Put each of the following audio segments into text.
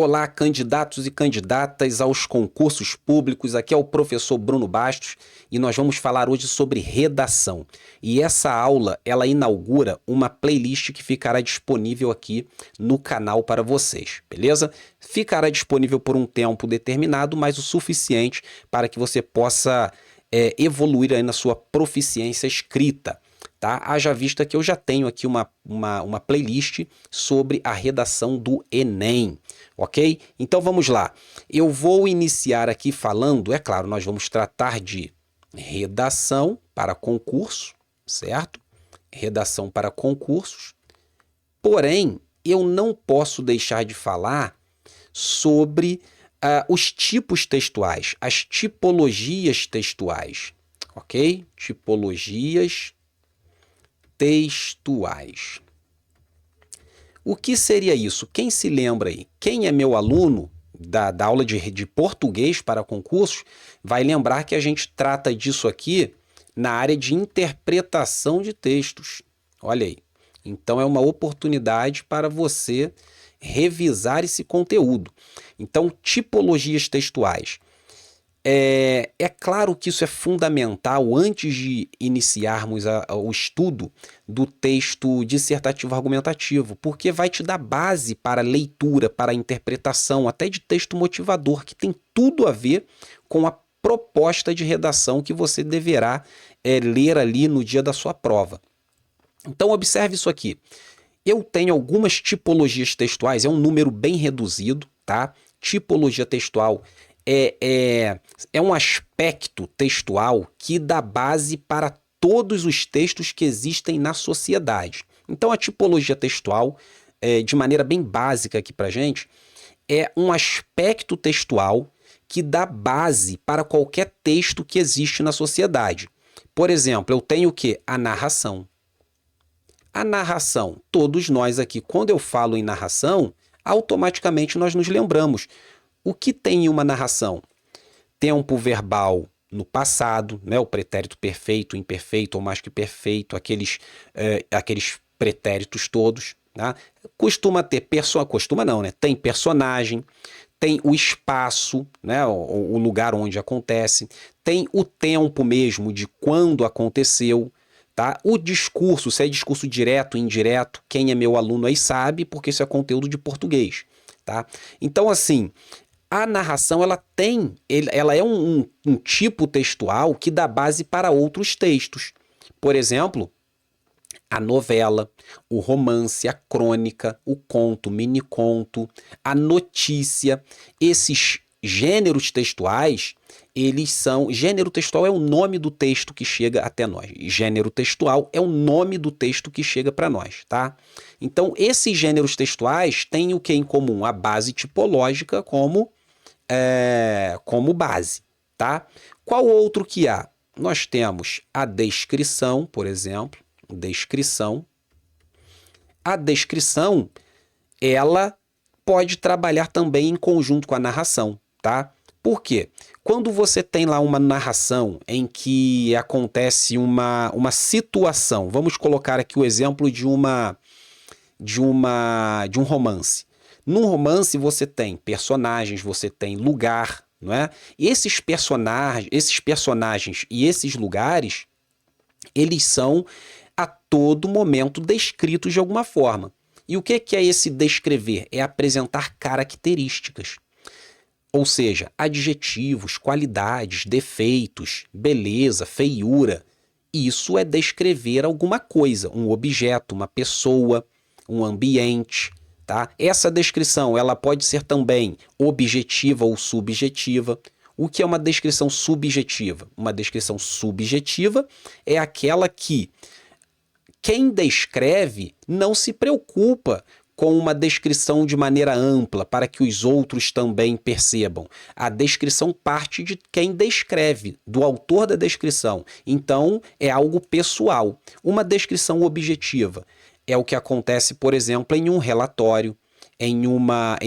Olá, candidatos e candidatas aos concursos públicos. Aqui é o professor Bruno Bastos e nós vamos falar hoje sobre redação. E essa aula, ela inaugura uma playlist que ficará disponível aqui no canal para vocês, beleza? Ficará disponível por um tempo determinado, mas o suficiente para que você possa evoluir aí na sua proficiência escrita. Tá? Haja vista que eu já tenho aqui uma playlist sobre a redação do Enem, ok? Então vamos lá. Eu vou iniciar aqui falando, é claro, nós vamos tratar de redação para concurso, certo? Redação para concursos. Porém, eu não posso deixar de falar sobre os tipos textuais, as tipologias textuais, ok? Tipologias textuais. O que seria isso? Quem se lembra aí? Quem é meu aluno da aula de português para concursos vai lembrar que a gente trata disso aqui na área de interpretação de textos. Olha aí. Então é uma oportunidade para você revisar esse conteúdo. Então, tipologias textuais. É claro que isso é fundamental antes de iniciarmos o estudo do texto dissertativo argumentativo, porque vai te dar base para leitura, para interpretação, até de texto motivador, que tem tudo a ver com a proposta de redação que você deverá ler ali no dia da sua prova. Então, observe isso aqui. Eu tenho algumas tipologias textuais, é um número bem reduzido, tá? Tipologia textual é um aspecto textual que dá base para todos os textos que existem na sociedade. Então, a tipologia textual, de maneira bem básica aqui para a gente, é um aspecto textual que dá base para qualquer texto que existe na sociedade. Por exemplo, eu tenho o quê? A narração. A narração, todos nós aqui, quando eu falo em narração, automaticamente nós nos lembramos. O que tem em uma narração? Tempo verbal no passado, né? O pretérito perfeito, imperfeito ou mais que perfeito, aqueles pretéritos todos. Tá? Costuma ter costuma não, né? Tem personagem, tem o espaço, né? O lugar onde acontece, tem o tempo mesmo de quando aconteceu. Tá? O discurso, se é discurso direto, indireto, quem é meu aluno aí sabe, porque isso é conteúdo de português. Tá? Então, assim, a narração ela é um tipo textual que dá base para outros textos. Por exemplo, a novela, o romance, a crônica, o conto, o miniconto, a notícia. Esses gêneros textuais, eles são... Gênero textual é o nome do texto que chega até nós. Gênero textual é o nome do texto que chega para nós, tá? Então, esses gêneros textuais têm o que em comum? A base tipológica como base, tá? Qual outro que há? Nós temos a descrição, por exemplo, descrição. A descrição, ela pode trabalhar também em conjunto com a narração, tá? Por quê? Quando você tem lá uma narração em que acontece uma situação, vamos colocar aqui o exemplo de um romance. Num romance você tem personagens, você tem lugar, não é? E esses personagens e esses lugares, eles são a todo momento descritos de alguma forma. E o que é esse descrever? É apresentar características. Ou seja, adjetivos, qualidades, defeitos, beleza, feiura. Isso é descrever alguma coisa, um objeto, uma pessoa, um ambiente. Tá? Essa descrição ela pode ser também objetiva ou subjetiva. O que é uma descrição subjetiva? Uma descrição subjetiva é aquela que quem descreve não se preocupa com uma descrição de maneira ampla para que os outros também percebam. A descrição parte de quem descreve, do autor da descrição. Então, é algo pessoal. Uma descrição objetiva é o que acontece, por exemplo, em um relatório, em uma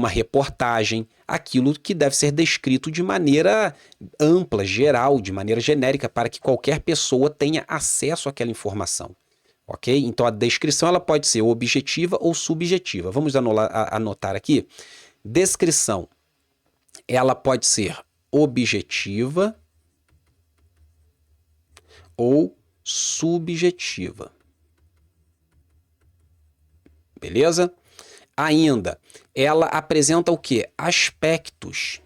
reportagem, aquilo que deve ser descrito de maneira ampla, geral, de maneira genérica, para que qualquer pessoa tenha acesso àquela informação. ok? Então, a descrição ela pode ser objetiva ou subjetiva. Vamos anotar aqui. Descrição, ela pode ser objetiva ou subjetiva. Beleza? Ainda, ela apresenta o quê? Aspectos.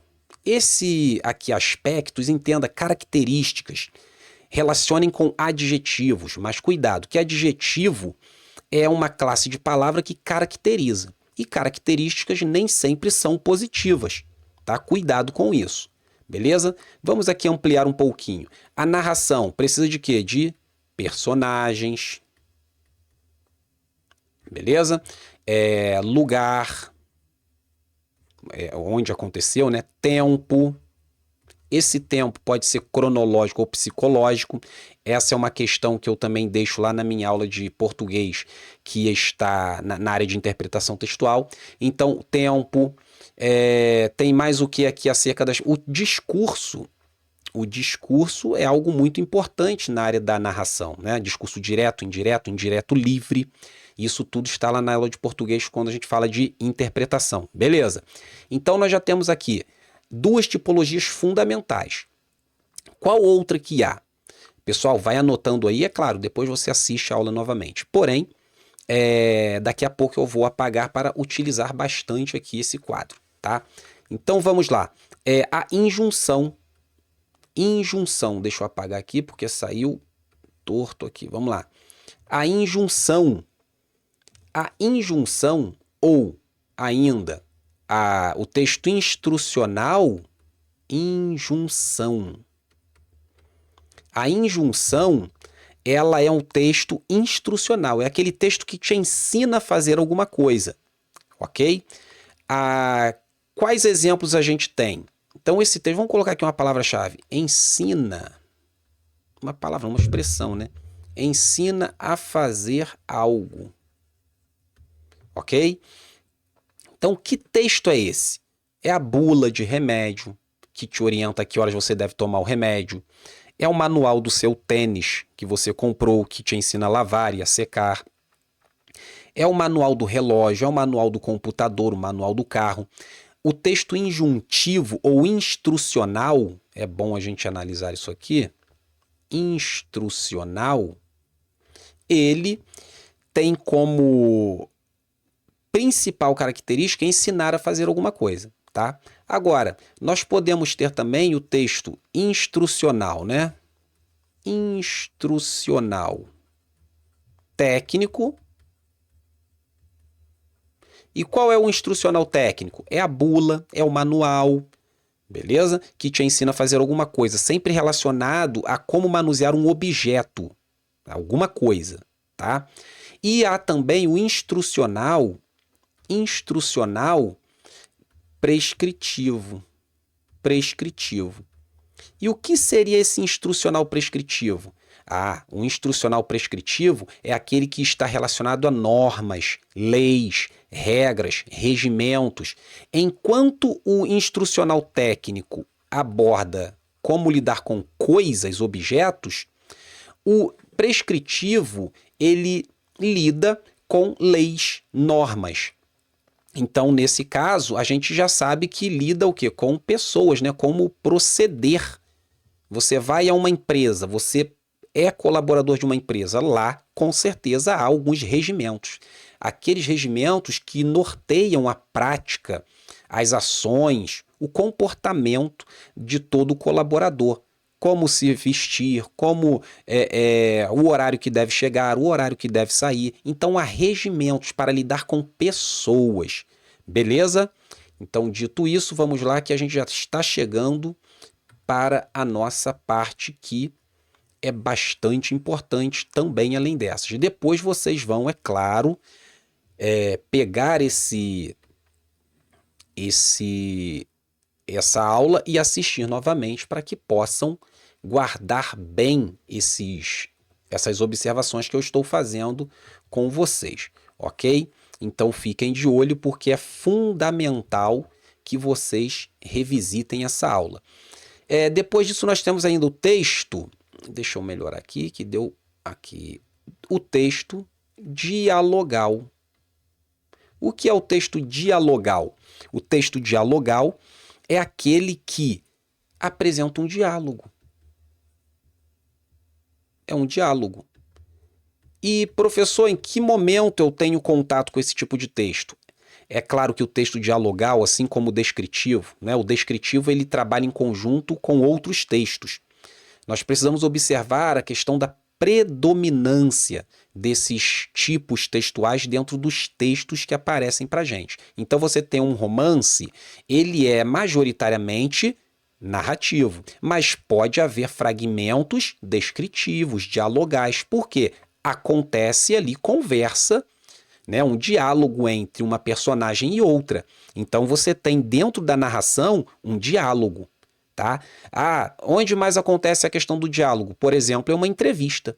Esse aqui, aspectos, entenda, características. Relacionem com adjetivos, mas cuidado, que adjetivo é uma classe de palavra que caracteriza. E características nem sempre são positivas, tá? Cuidado com isso, beleza? Vamos aqui ampliar um pouquinho. A narração precisa de quê? De personagens, beleza? Lugar, onde aconteceu, né? Tempo. Esse tempo pode ser cronológico ou psicológico. Essa é uma questão que eu também deixo lá na minha aula de português, que está na área de interpretação textual. Então, tempo. Tem mais o que aqui acerca das... O discurso. O discurso é algo muito importante na área da narração, né? Discurso direto, indireto, livre. Isso tudo está lá na aula de português quando a gente fala de interpretação. Beleza? Então, nós já temos aqui duas tipologias fundamentais. Qual outra que há? Pessoal, vai anotando aí, é claro, depois você assiste a aula novamente. Porém, daqui a pouco eu vou apagar para utilizar bastante aqui esse quadro, tá? Então, vamos lá. A injunção. Injunção, deixa eu apagar aqui porque saiu torto aqui. Vamos lá. A injunção. A injunção ou ainda o texto instrucional, injunção. A injunção, ela é um texto instrucional, é aquele texto que te ensina a fazer alguma coisa, ok? Quais exemplos a gente tem? Então, esse texto, vamos colocar aqui uma palavra-chave, ensina, uma palavra, uma expressão, né? Ensina a fazer algo, ok? Então, que texto é esse? É a bula de remédio, que te orienta a que horas você deve tomar o remédio. É o manual do seu tênis, que você comprou, que te ensina a lavar e a secar. É o manual do relógio, é o manual do computador, o manual do carro. O texto injuntivo ou instrucional, é bom a gente analisar isso aqui, instrucional, ele tem como principal característica ensinar a fazer alguma coisa, tá? Agora, nós podemos ter também o texto instrucional, né? Instrucional técnico. E qual é o instrucional técnico? É a bula, é o manual, beleza? Que te ensina a fazer alguma coisa, sempre relacionado a como manusear um objeto, alguma coisa, tá? E há também o instrucional prescritivo. Prescritivo. E o que seria esse instrucional prescritivo? O instrucional prescritivo é aquele que está relacionado a normas, leis, regras, regimentos. Enquanto o instrucional técnico aborda como lidar com coisas, objetos, o prescritivo, ele lida com leis, normas. Então, nesse caso, a gente já sabe que lida o quê? Com pessoas, né? Como proceder. Você vai a uma empresa, você é colaborador de uma empresa, lá, com certeza, há alguns regimentos. Aqueles regimentos que norteiam a prática, as ações, o comportamento de todo colaborador. Como se vestir, como o horário que deve chegar, o horário que deve sair. Então, há regimentos para lidar com pessoas. Beleza? Então, dito isso, vamos lá que a gente já está chegando para a nossa parte que é bastante importante também além dessas. Depois vocês vão, é claro, pegar essa aula e assistir novamente para que possam guardar bem essas observações que eu estou fazendo com vocês, ok? Então fiquem de olho porque é fundamental que vocês revisitem essa aula. Depois disso nós temos ainda o texto, deixa eu melhorar aqui, que deu aqui o texto dialogal. O que é o texto dialogal? O texto dialogal é aquele que apresenta um diálogo. É um diálogo. E, professor, em que momento eu tenho contato com esse tipo de texto? É claro que o texto dialogal, assim como o descritivo, né? O descritivo ele trabalha em conjunto com outros textos. Nós precisamos observar a questão da predominância desses tipos textuais dentro dos textos que aparecem para a gente. Então você tem um romance, ele é majoritariamente narrativo, mas pode haver fragmentos descritivos, dialogais, porque acontece ali conversa, né, um diálogo entre uma personagem e outra. Então você tem dentro da narração um diálogo. Tá? Onde mais acontece a questão do diálogo? Por exemplo, é uma entrevista,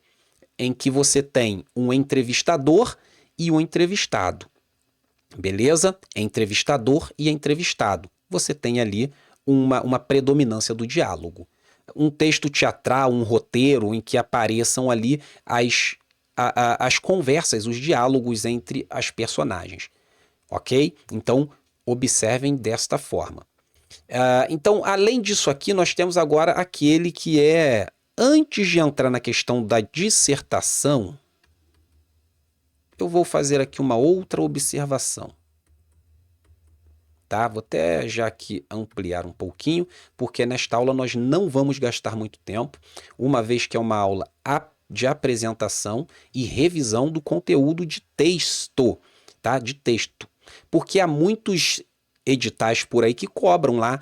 em que você tem um entrevistador e um entrevistado. Beleza? É entrevistador e entrevistado. Você tem ali uma predominância do diálogo. Um texto teatral, um roteiro em que apareçam ali as conversas, os diálogos entre as personagens. Ok? Então, observem desta forma. Então, além disso aqui, nós temos agora aquele que é, antes de entrar na questão da dissertação, eu vou fazer aqui uma outra observação. Tá? Vou até já aqui ampliar um pouquinho, porque nesta aula nós não vamos gastar muito tempo, uma vez que é uma aula de apresentação e revisão do conteúdo de texto, tá? De texto. Porque há muitos editais por aí que cobram lá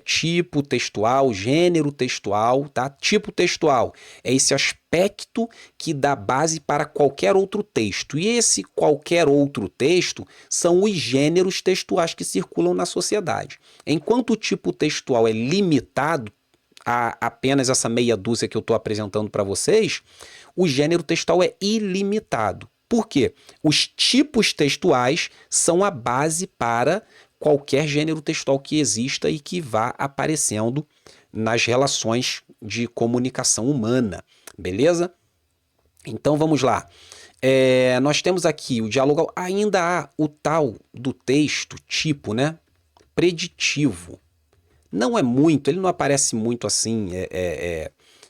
tipo textual, gênero textual, tá? Tipo textual é esse aspecto que dá base para qualquer outro texto. E esse qualquer outro texto são os gêneros textuais que circulam na sociedade. Enquanto o tipo textual é limitado a apenas essa meia dúzia que eu estou apresentando para vocês, o gênero textual é ilimitado. Por quê? Os tipos textuais são a base para qualquer gênero textual que exista e que vá aparecendo nas relações de comunicação humana, beleza? Então vamos lá. Nós temos aqui o diálogo, ainda há o tal do texto tipo, né? Preditivo. Não é muito, ele não aparece muito assim,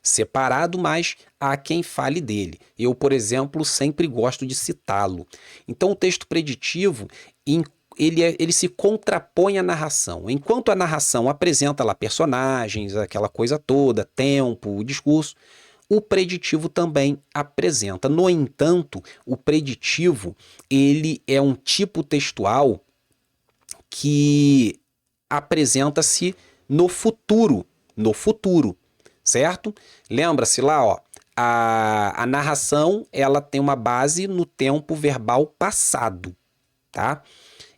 separado, mas há quem fale dele. Eu, por exemplo, sempre gosto de citá-lo. Então o texto preditivo, ele se contrapõe à narração. Enquanto a narração apresenta lá personagens, aquela coisa toda, tempo, o discurso, o preditivo também apresenta. No entanto, o preditivo, ele é um tipo textual que apresenta-se no futuro, certo? Lembra-se lá, ó, a narração, ela tem uma base no tempo verbal passado, tá?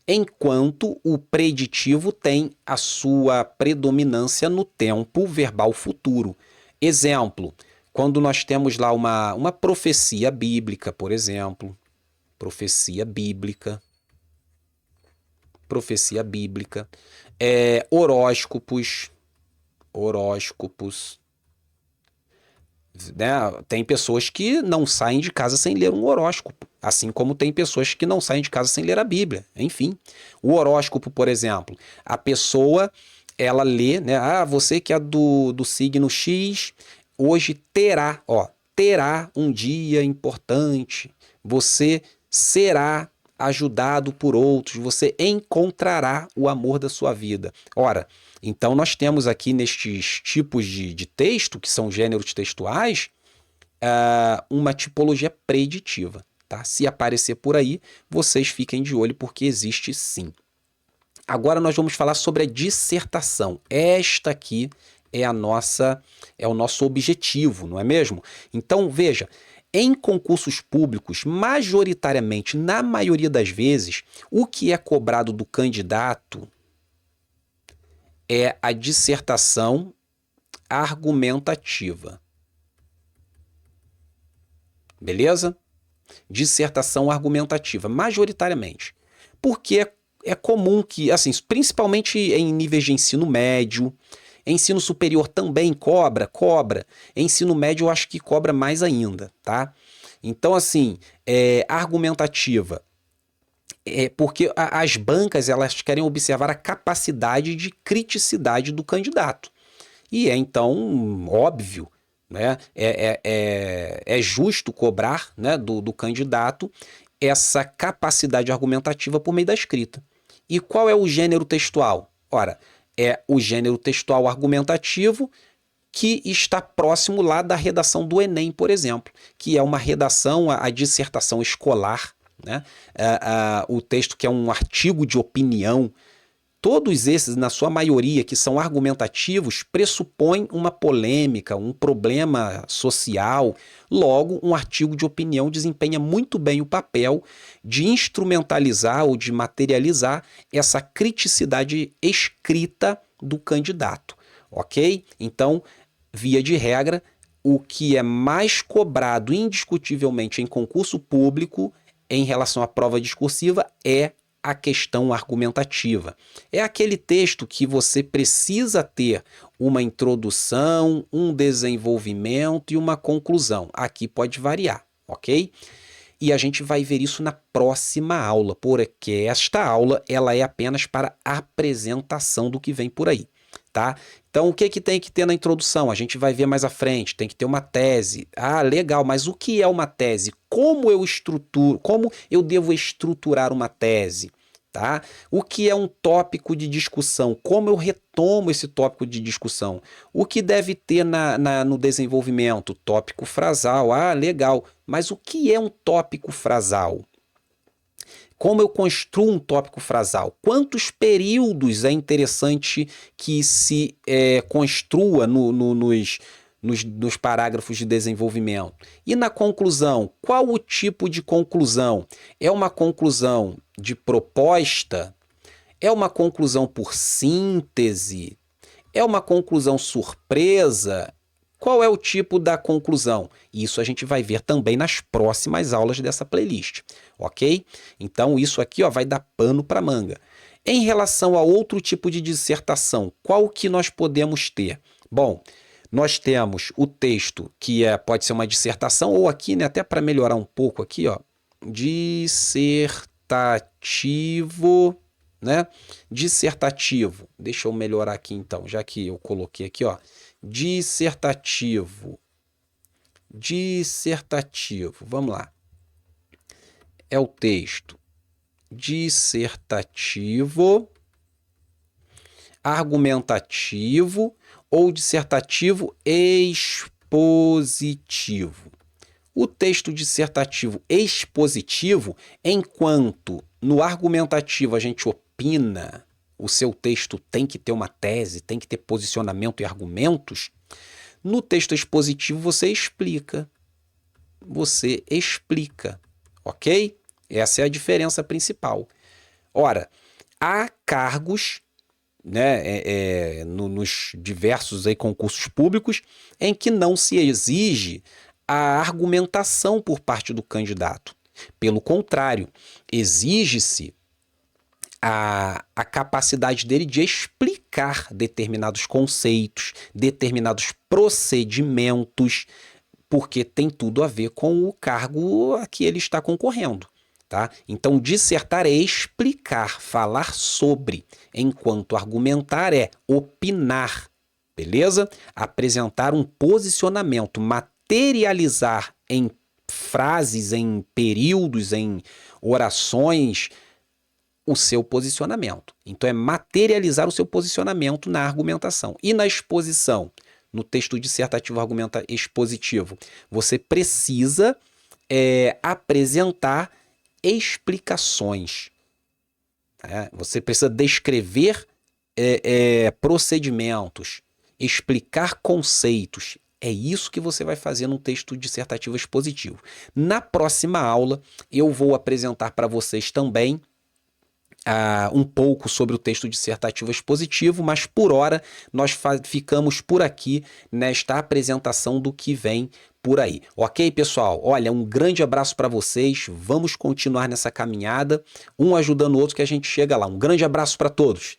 Enquanto o preditivo tem a sua predominância no tempo verbal futuro. Exemplo, quando nós temos lá uma profecia bíblica, por exemplo, profecia bíblica, horóscopos, né? Tem pessoas que não saem de casa sem ler um horóscopo, assim como tem pessoas que não saem de casa sem ler a Bíblia. Enfim, o horóscopo, por exemplo, a pessoa, ela lê, né? Você que é do signo X, hoje terá um dia importante, você será ajudado por outros, você encontrará o amor da sua vida. Ora, então nós temos aqui nestes tipos de texto, que são gêneros textuais, uma tipologia preditiva. Tá? Se aparecer por aí, vocês fiquem de olho, porque existe sim. Agora nós vamos falar sobre a dissertação. Esta aqui é o nosso objetivo, não é mesmo? Então, veja, em concursos públicos, majoritariamente, na maioria das vezes, o que é cobrado do candidato é a dissertação argumentativa. Beleza? Dissertação argumentativa, majoritariamente. Porque é comum que, assim, principalmente em níveis de ensino médio, ensino superior também cobra. Ensino médio eu acho que cobra mais ainda, tá? Então, assim, argumentativa. Porque as bancas elas querem observar a capacidade de criticidade do candidato. E então óbvio, né? É justo cobrar, né, do candidato essa capacidade argumentativa por meio da escrita. E qual é o gênero textual? Ora, é o gênero textual argumentativo que está próximo lá da redação do Enem, por exemplo, que é uma redação, a dissertação escolar, né? O texto que é um artigo de opinião. Todos esses, na sua maioria, que são argumentativos, pressupõem uma polêmica, um problema social. Logo, um artigo de opinião desempenha muito bem o papel de instrumentalizar ou de materializar essa criticidade escrita do candidato, ok? Então, via de regra, o que é mais cobrado indiscutivelmente em concurso público em relação à prova discursiva é a questão argumentativa. É aquele texto que você precisa ter uma introdução, um desenvolvimento e uma conclusão. Aqui pode variar, ok? E a gente vai ver isso na próxima aula, porque esta aula ela é apenas para apresentação do que vem por aí, tá? Então, o que tem que ter na introdução? A gente vai ver mais à frente, tem que ter uma tese. Ah, legal, mas o que é uma tese? Como eu devo estruturar uma tese? Tá? O que é um tópico de discussão? Como eu retomo esse tópico de discussão? O que deve ter no desenvolvimento? Tópico frasal. Ah, legal. Mas o que é um tópico frasal? Como eu construo um tópico frasal? Quantos períodos é interessante que se construa nos parágrafos de desenvolvimento? E na conclusão, qual o tipo de conclusão? É uma conclusão de proposta? É uma conclusão por síntese? É uma conclusão surpresa? Qual é o tipo da conclusão? Isso a gente vai ver também nas próximas aulas dessa playlist, ok? Então isso aqui vai dar pano para manga. Em relação a outro tipo de dissertação, qual que nós podemos ter? Bom, nós temos o texto que pode ser uma dissertação ou aqui, né, até para melhorar um pouco aqui, dissertativo, né? Dissertativo. Deixa eu melhorar aqui então, já que eu coloquei aqui, dissertativo. Vamos lá. É o texto dissertativo, argumentativo ou dissertativo expositivo. O texto dissertativo expositivo, enquanto no argumentativo a gente opina, o seu texto tem que ter uma tese, tem que ter posicionamento e argumentos, no texto expositivo você explica. Ok? Essa é a diferença principal. Ora, há cargos, né, nos diversos concursos públicos em que não se exige a argumentação por parte do candidato. Pelo contrário, exige-se a capacidade dele de explicar determinados conceitos, determinados procedimentos, porque tem tudo a ver com o cargo a que ele está concorrendo. Tá? Então, dissertar é explicar, falar sobre, enquanto argumentar é opinar, beleza? Apresentar um posicionamento, materializar em frases, em períodos, em orações, o seu posicionamento. Então, é materializar o seu posicionamento na argumentação. E na exposição, no texto dissertativo expositivo, você precisa apresentar explicações. Você precisa descrever procedimentos, explicar conceitos. É isso que você vai fazer no texto dissertativo expositivo. Na próxima aula, eu vou apresentar para vocês também um pouco sobre o texto dissertativo expositivo, mas por hora nós ficamos por aqui nesta apresentação do que vem por aí. Ok, pessoal? Olha, um grande abraço para vocês. Vamos continuar nessa caminhada, um ajudando o outro que a gente chega lá. Um grande abraço para todos.